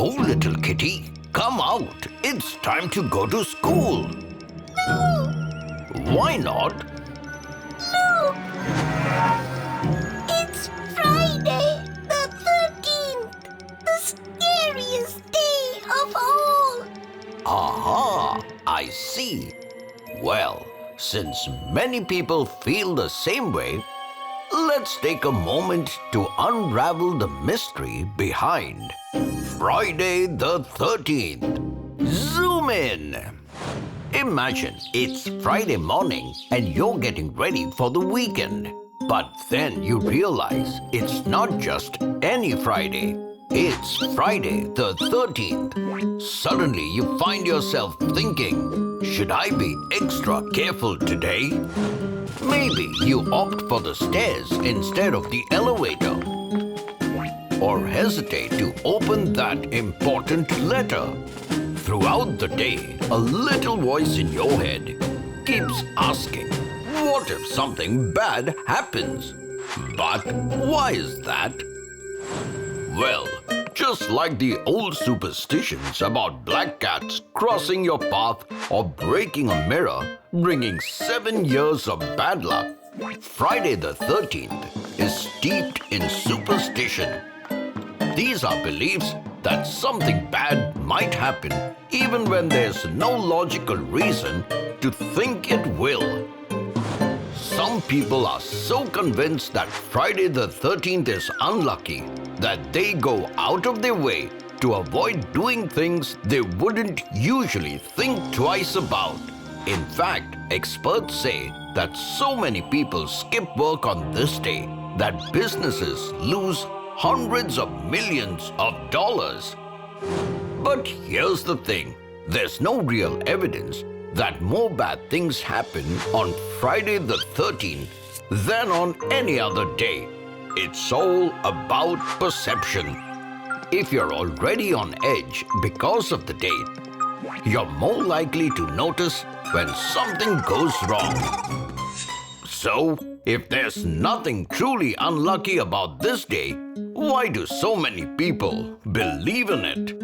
Oh, little kitty, come out. It's time to go to school. No, Why not? look! It's Friday the 13th, the scariest day of all. Aha, I see. Well, since many people feel the same way, let's take a moment to unravel the mystery behind Friday the 13th. Zoom in. Imagine it's Friday morning and you're getting ready for the weekend. But then you realize it's not just any Friday. It's Friday the 13th. Suddenly you find yourself thinking, should I be extra careful today? Maybe you opt for the stairs instead of the elevator. Or hesitate to open that important letter. Throughout the day, a little voice in your head keeps asking, what if something bad happens? But why is that? Well, just like the old superstitions about black cats crossing your path or breaking a mirror, bringing 7 years of bad luck, Friday the 13th is steeped in superstition. These are beliefs that something bad might happen even when there's no logical reason to think it will. Some people are so convinced that Friday the 13th is unlucky that they go out of their way to avoid doing things they wouldn't usually think twice about. In fact, experts say that so many people skip work on this day that businesses lose hundreds of millions of dollars. But here's the thing, there's no real evidence that more bad things happen on Friday the 13th than on any other day. It's all about perception. If you're already on edge because of the date, you're more likely to notice when something goes wrong. So, if there's nothing truly unlucky about this day, why do so many people believe in it?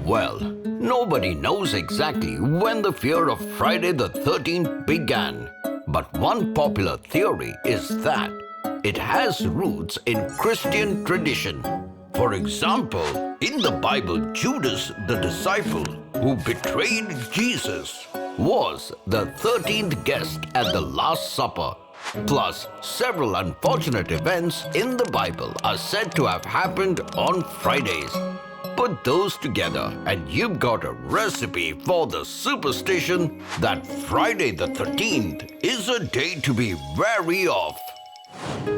Well, nobody knows exactly when the fear of Friday the 13th began. But one popular theory is that it has roots in Christian tradition. For example, in the Bible, Judas, the disciple who betrayed Jesus, was the 13th guest at the Last Supper. Plus, several unfortunate events in the Bible are said to have happened on Fridays. Put those together and you've got a recipe for the superstition that Friday the 13th is a day to be wary of.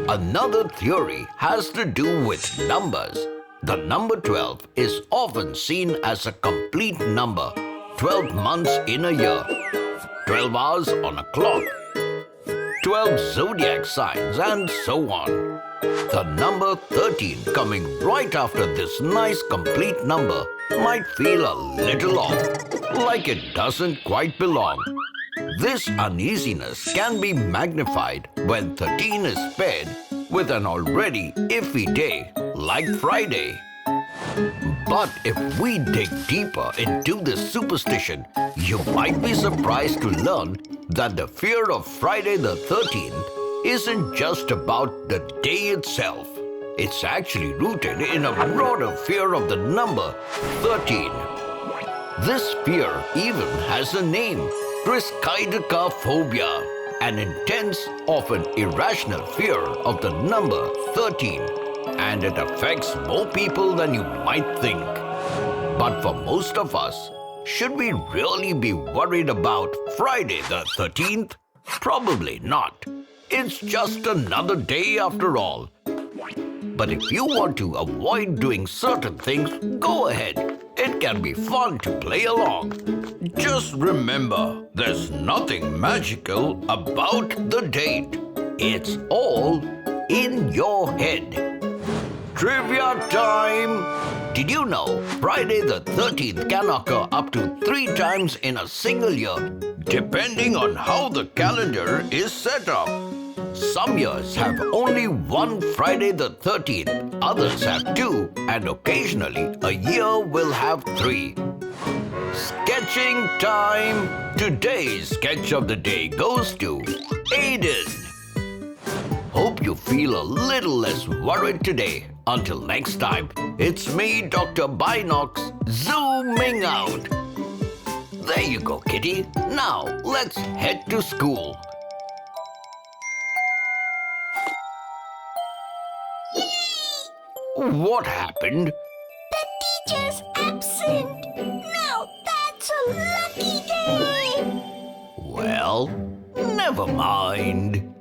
Another theory has to do with numbers. The number 12 is often seen as a complete number. 12 months in a year, 12 hours on a clock, 12 zodiac signs, and so on. The number 13 coming right after this nice complete number might feel a little off, like it doesn't quite belong. This uneasiness can be magnified when 13 is paired with an already iffy day like Friday. But if we dig deeper into this superstition, you might be surprised to learn that the fear of Friday the 13th isn't just about the day itself. It's actually rooted in a broader fear of the number 13. This fear even has a name, triskaidekaphobia, an intense, often irrational fear of the number 13. And it affects more people than you might think. But for most of us, should we really be worried about Friday the 13th? Probably not. It's just another day after all. But if you want to avoid doing certain things, go ahead. It can be fun to play along. Just remember, there's nothing magical about the date. It's all in your head. Trivia time! Did you know Friday the 13th can occur up to 3 times in a single year, depending on how the calendar is set up? Some years have only one Friday the 13th, others have two, and occasionally a year will have three. Sketching time! Today's sketch of the day goes to Aiden. Hope you feel a little less worried today. Until next time, it's me, Dr. Binocs, zooming out. There you go, kitty. Now, let's head to school. What happened? The teacher's absent. Now that's a lucky day. Well, never mind.